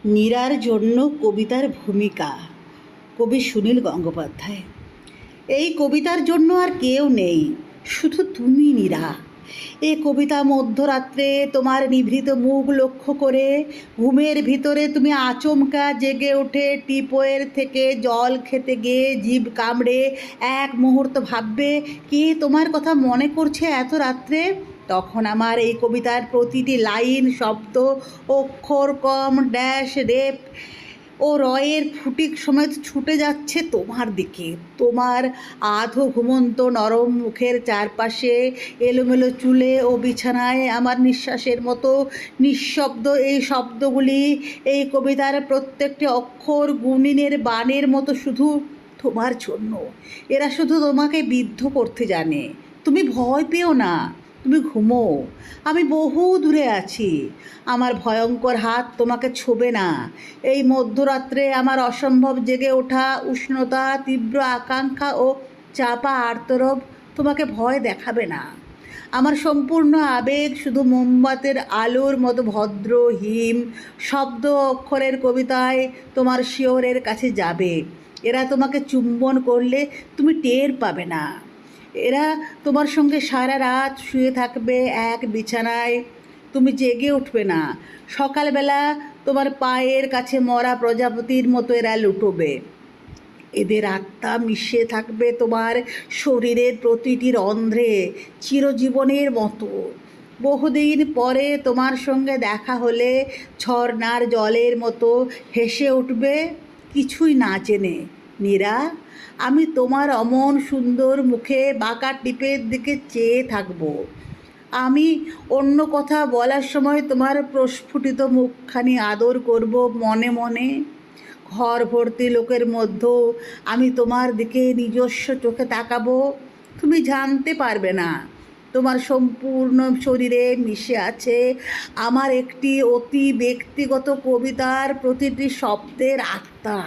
মীরার জন্য কবিতার ভূমিকা। কবি সুনীল গঙ্গোপাধ্যায়। এই কবিতার জন্য আর কেউ নেই, শুধু তুমি মীরা। এ কবিতা মধ্যরাত্রে তোমার নিভৃত মুখ লক্ষ্য করে ঘুমের ভিতরে তুমি আচমকা জেগে ওঠে টিপয়ের থেকে জল খেতে গিয়ে জিভ কামড়ে এক মুহূর্ত ভাববে কে তোমার কথা মনে করছে এত রাত্রে। তখন আমার এই কবিতার প্রতিটি লাইন, শব্দ, অক্ষর, কম, ড্যাশ, রেপ ও রয়ের ফুটিক সমেত ছুটে যাচ্ছে তোমার দিকে। তোমার আধো ঘুমন্ত নরম মুখের চারপাশে, এলোমেলো চুলে ও বিছানায় আমার নিঃশ্বাসের মতো নিঃশব্দ এই শব্দগুলি, এই কবিতার প্রত্যেকটি অক্ষর গুণিনের বাণের মতো শুধু তোমার জন্য। এরা শুধু তোমাকে বিদ্ধ করতে জানে। তুমি ভয় পেও না, তুমি ঘুমো। আমি বহু দূরে আছি, আমার ভয়ঙ্কর হাত তোমাকে ছোবে না। এই মধ্যরাত্রে আমার অসম্ভব জেগে ওঠা উষ্ণতা, তীব্র আকাঙ্ক্ষা ও চাপা আর্তরব তোমাকে ভয় দেখাবে না। আমার সম্পূর্ণ আবেগ শুধু মোমবাতির আলোর মতো ভদ্র, হিম, শব্দ অক্ষরের কবিতায় তোমার শিয়রের কাছে যাবে। এরা তোমাকে চুম্বন করলে তুমি টের পাবে না। এরা তোমার সঙ্গে সারা রাত শুয়ে থাকবে এক বিছানায়, তুমি জেগে উঠবে না। সকালবেলা তোমার পায়ের কাছে মরা প্রজাপতির মতো এরা লুটোবে। এদের আত্মা মিশে থাকবে তোমার শরীরের প্রতিটি রন্ধ্রে চিরজীবনের মতো। বহুদিন পরে তোমার সঙ্গে দেখা হলে ঝর্ণার জলের মতো হেসে উঠবে কিছুই না জেনে। মীরা, আমি তোমার অমন সুন্দর মুখে বাঁকা টিপের দিকে চেয়ে থাকবো। আমি অন্য কথা বলার সময় তোমার প্রস্ফুটিত মুখখানি আদর করব মনে মনে। ঘর ভর্তি লোকের মধ্যেও আমি তোমার দিকে নিজস্ব চোখে তাকাবো। তুমি জানতে পারবে না তোমার সম্পূর্ণ শরীরে মিশে আছে আমার একটি অতি ব্যক্তিগত কবিতার প্রতিটি শব্দের আত্মা।